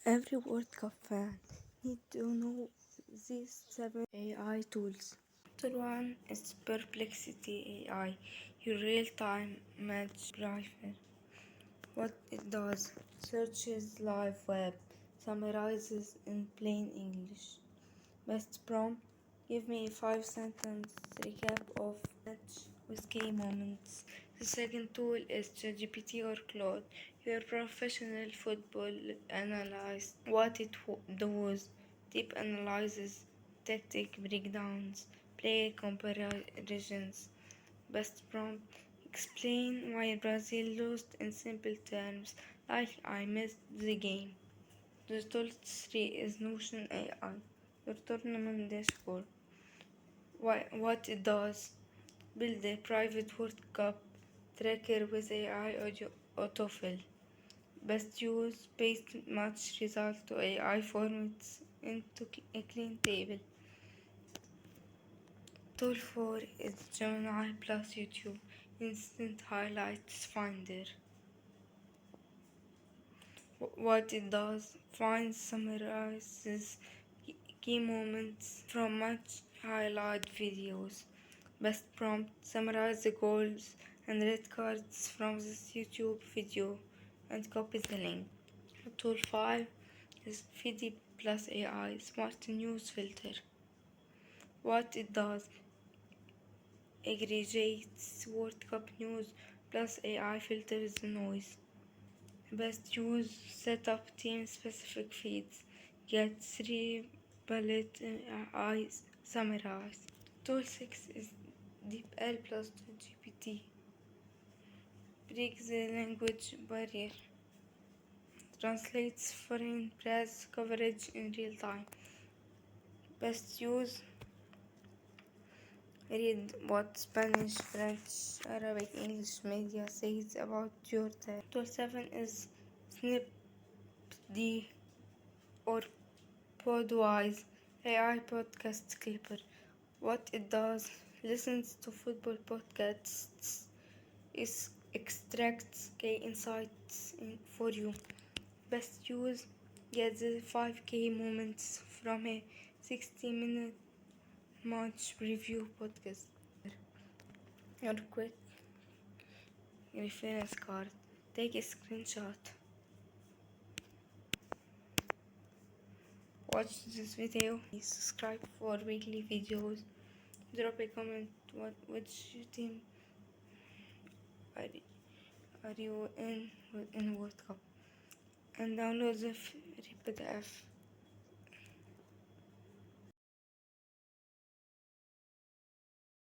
Every World Cup fan need to know these 7 AI tools. Chapter 1 is Perplexity AI, your real-time match driver. What it does: searches live web, summarizes in plain English. Best prompt: give me a 5-sentence recap of match with key moments. The second tool is ChatGPT or Claude, your professional football analyst. What it does: deep analysis, tactic breakdowns, player comparisons. Best prompt: explain why Brazil lost in simple terms, like I missed the game. The tool 3 is Notion AI, your tournament dashboard. What it does: build a private World Cup tracker with AI audio autofill. Best use: paste match result to AI formats into a clean table. Tool 4 is Gemini plus YouTube Instant Highlights Finder. What it does: finds, summarizes key moments from match highlight videos. Best prompt: summarize the goals and red cards from this YouTube video and copy the link. Tool 5 is Fidi plus AI Smart News Filter. What it does: aggregates World Cup news plus AI filters the noise. Best use: set up team specific feeds. Get 3 bullet eyes summarized. Tool 6 is DeepL plus GPT. Breaks the language barrier. Translates foreign press coverage in real time. Best use: read what Spanish, French, Arabic, English media says about your team. Tool 7 is SnipD or Podwise AI podcast clipper. What it does: listens to football podcasts, extracts key insights for you. Best use: get the 5K moments from a 60-minute match review podcast. Your quick reference card. Take a screenshot. Watch this video. Subscribe for weekly videos. Drop a comment which team are, are you in World Cup, and download the PDF.